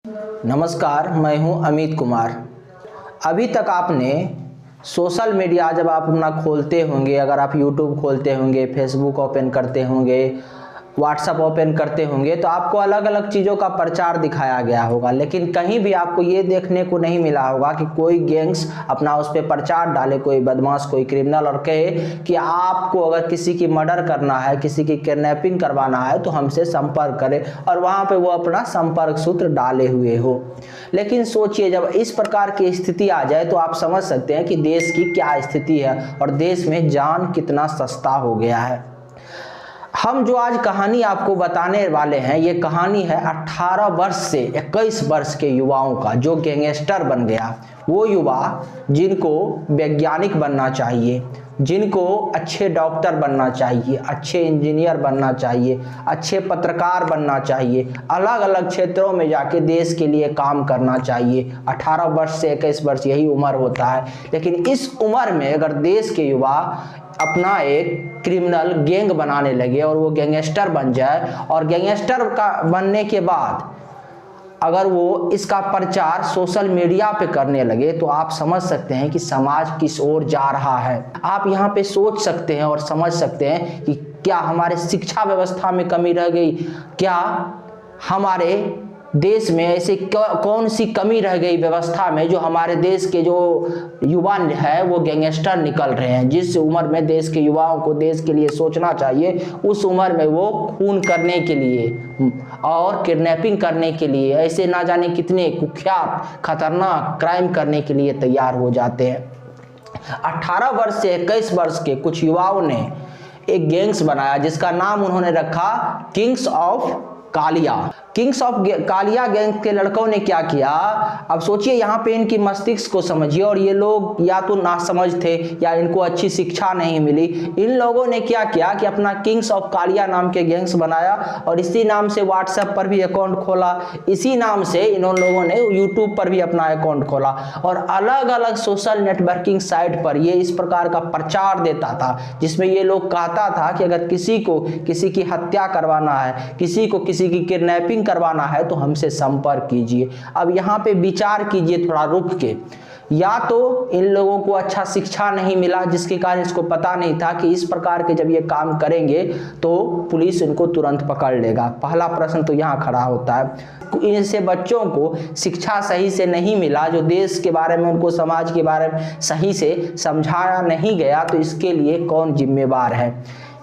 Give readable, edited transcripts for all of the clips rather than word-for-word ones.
नमस्कार, मैं हूं अमित कुमार। अभी तक आपने सोशल मीडिया जब आप अपना खोलते होंगे, अगर आप यूट्यूब खोलते होंगे, फेसबुक ओपन करते होंगे, व्हाट्सएप ओपन करते होंगे, तो आपको अलग अलग चीज़ों का प्रचार दिखाया गया होगा, लेकिन कहीं भी आपको ये देखने को नहीं मिला होगा कि कोई गैंग्स अपना उस पर प्रचार डाले, कोई बदमाश, कोई क्रिमिनल, और कहे कि आपको अगर किसी की मर्डर करना है, किसी की किडनैपिंग करवाना है तो हमसे संपर्क करें, और वहाँ पे वो अपना संपर्क सूत्र डाले हुए हो। लेकिन सोचिए, जब इस प्रकार की स्थिति आ जाए तो आप समझ सकते हैं कि देश की क्या स्थिति है और देश में जान कितना सस्ता हो गया है। हम जो आज कहानी आपको बताने वाले हैं, ये कहानी है 18 वर्ष से 21 वर्ष के युवाओं का, जो गैंगस्टर बन गया। वो युवा जिनको वैज्ञानिक बनना चाहिए, जिनको अच्छे डॉक्टर बनना चाहिए, अच्छे इंजीनियर बनना चाहिए, अच्छे पत्रकार बनना चाहिए, अलग अलग क्षेत्रों में जाके देश के लिए काम करना चाहिए। 18 वर्ष से 21 वर्ष यही उम्र होता है। लेकिन इस उम्र में अगर देश के युवा अपना एक क्रिमिनल गैंग बनाने लगे और वो गैंगस्टर बन जाए, और गैंगस्टर का बनने के बाद अगर वो इसका प्रचार सोशल मीडिया पे करने लगे, तो आप समझ सकते हैं कि समाज किस ओर जा रहा है। आप यहाँ पे सोच सकते हैं और समझ सकते हैं कि क्या हमारे शिक्षा व्यवस्था में कमी रह गई, क्या हमारे देश में ऐसी कौन सी कमी रह गई व्यवस्था में, जो हमारे देश के जो युवा है वो गैंगस्टर निकल रहे हैं। जिस उम्र में देश के युवाओं को देश के लिए सोचना चाहिए, उस उम्र में वो खून करने के लिए और किडनैपिंग करने के लिए, ऐसे ना जाने कितने कुख्यात खतरनाक क्राइम करने के लिए तैयार हो जाते हैं। 18 वर्ष से 21 वर्ष के कुछ युवाओं ने एक गैंग्स बनाया, जिसका नाम उन्होंने रखा kings of Kaliya. Kings of Kaliya gang के लड़कों ने क्या किया, अब सोचिए, यहाँ पे इनकी मस्तिष्क को समझिए। और ये लोग या तो नासमझ थे या इनको अच्छी शिक्षा नहीं मिली। इन लोगों ने क्या किया कि अपना किंग्स ऑफ कालिया नाम के गैंग्स बनाया, और इसी नाम से व्हाट्सएप पर भी अकाउंट खोला, इसी नाम से इन लोगों ने यूट्यूब पर भी अपना अकाउंट खोला, और अलग अलग सोशल नेटवर्किंग साइट पर ये इस प्रकार का प्रचार देता था, जिसमें ये लोग कहता था कि अगर किसी को किसी की हत्या करवाना है, किसी को किसी की किडनैपिंग करवाना है तो हमसे संपर्क कीजिए। अब यहाँ पे विचार कीजिए थोड़ा रुक के, या तो इन लोगों को अच्छा शिक्षा नहीं मिला, जिसके कारण इसको पता नहीं था कि इस प्रकार के जब ये काम करेंगे तो पुलिस इनको तुरंत पकड़ लेगा। पहला प्रश्न तो यहाँ खड़ा होता है। इनसे बच्चों को शिक्षा सही से नहीं मिला, जो देश के बारे में, उनको समाज के बारे में सही से समझाया नहीं गया, तो इसके लिए कौन जिम्मेवार है?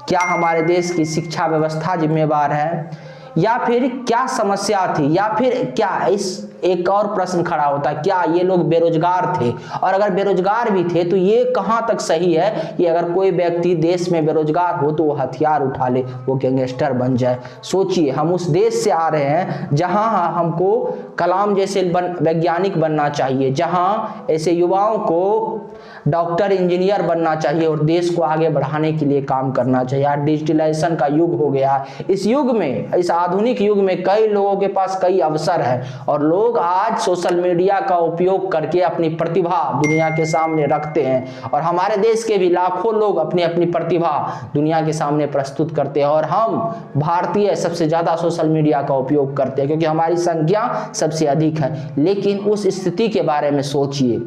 क्या हमारे देश की शिक्षा व्यवस्था जिम्मेवार है, या फिर क्या समस्या थी, या फिर क्या इस एक और प्रश्न खड़ा होता है, क्या ये लोग बेरोजगार थे? और अगर बेरोजगार भी थे तो ये कहां तक सही है कि अगर कोई व्यक्ति देश में बेरोजगार हो तो वो हथियार उठा ले, वो गैंगस्टर बन जाए? सोचिए, हम उस देश से आ रहे हैं जहां हमको कलाम जैसे वैज्ञानिक बनना चाहिए, जहां ऐसे युवाओं को डॉक्टर, इंजीनियर बनना चाहिए और देश को आगे बढ़ाने के लिए काम करना चाहिए। आज डिजिटलाइजेशन का युग हो गया। इस युग में, इस आधुनिक युग में कई लोगों के पास कई अवसर है, और लोग आज सोशल मीडिया का उपयोग करके अपनी प्रतिभा दुनिया के सामने रखते हैं, और हमारे देश के भी लाखों लोग अपनी अपनी प्रतिभा दुनिया के सामने प्रस्तुत करते हैं। और हम भारतीय सबसे ज्यादा सोशल मीडिया का उपयोग करते हैं, क्योंकि हमारी संख्या सबसे अधिक है। लेकिन उस स्थिति के बारे में सोचिए,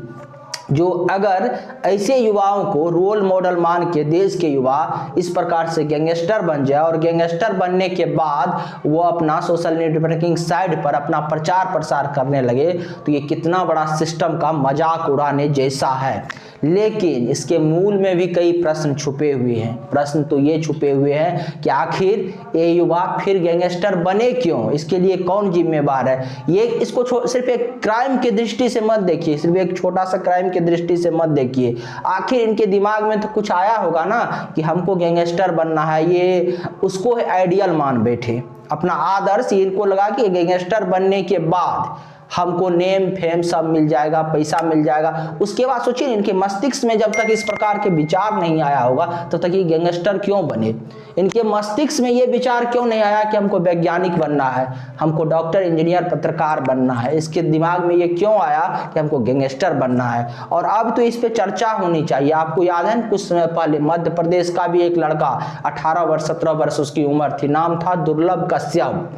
जो अगर ऐसे युवाओं को रोल मॉडल मान के देश के युवा इस प्रकार से गैंगस्टर बन जाए, और गैंगस्टर बनने के बाद वो अपना सोशल नेटवर्किंग साइट पर अपना प्रचार प्रसार करने लगे, तो ये कितना बड़ा सिस्टम का मजाक उड़ाने जैसा है। लेकिन इसके मूल में भी कई प्रश्न छुपे हुए हैं। प्रश्न तो ये छुपे हुए हैं कि आखिर ये युवा फिर गैंगस्टर बने क्यों, इसके लिए कौन जिम्मेवार है? ये इसको सिर्फ एक क्राइम की दृष्टि से मत देखिए, सिर्फ एक छोटा सा क्राइम की दृष्टि से मत देखिए। आखिर इनके दिमाग में तो कुछ आया होगा ना कि हमको गैंगस्टर बनना है, ये उसको आइडियल मान बैठे, अपना आदर्श इनको लगा कि गैंगस्टर बनने के बाद हमको नेम फेम सब मिल जाएगा, पैसा मिल जाएगा। उसके बाद सोचिए, इनके मस्तिष्क में जब तक इस प्रकार के विचार नहीं आया होगा तब तक ये गैंगस्टर क्यों बने? इनके मस्तिष्क में ये विचार क्यों नहीं आया कि हमको वैज्ञानिक बनना है, हमको डॉक्टर, इंजीनियर, पत्रकार बनना है? इसके दिमाग में ये क्यों आया कि हमको गैंगस्टर बनना है? और अब तो इस पे चर्चा होनी चाहिए। आपको याद है कुछ समय पहले मध्य प्रदेश का भी एक लड़का, 18 वर्ष 17 वर्ष उसकी उम्र थी, नाम था दुर्लभ कश्यप।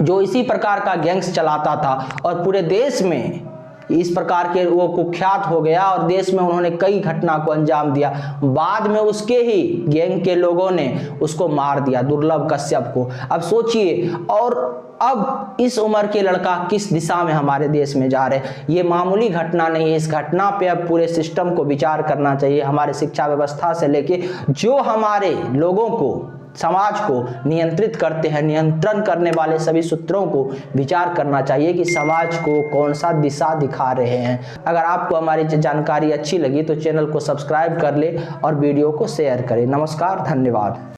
जो इसी प्रकार का गैंग्स चलाता था और पूरे देश में इस प्रकार के वो कुख्यात हो गया और देश में उन्होंने कई घटना को अंजाम दिया। बाद में उसके ही गैंग के लोगों ने उसको मार दिया, दुर्लभ कश्यप को। अब सोचिए, और अब इस उम्र के लड़का किस दिशा में हमारे देश में जा रहे हैं। ये मामूली घटना नहीं है, इस घटना पे अब पूरे सिस्टम को विचार करना चाहिए। हमारे शिक्षा व्यवस्था से लेके जो हमारे लोगों को, समाज को नियंत्रित करते हैं, नियंत्रण करने वाले सभी सूत्रों को विचार करना चाहिए कि समाज को कौन सा दिशा दिखा रहे हैं। अगर आपको हमारी जानकारी अच्छी लगी तो चैनल को सब्सक्राइब कर ले और वीडियो को शेयर करें। नमस्कार, धन्यवाद।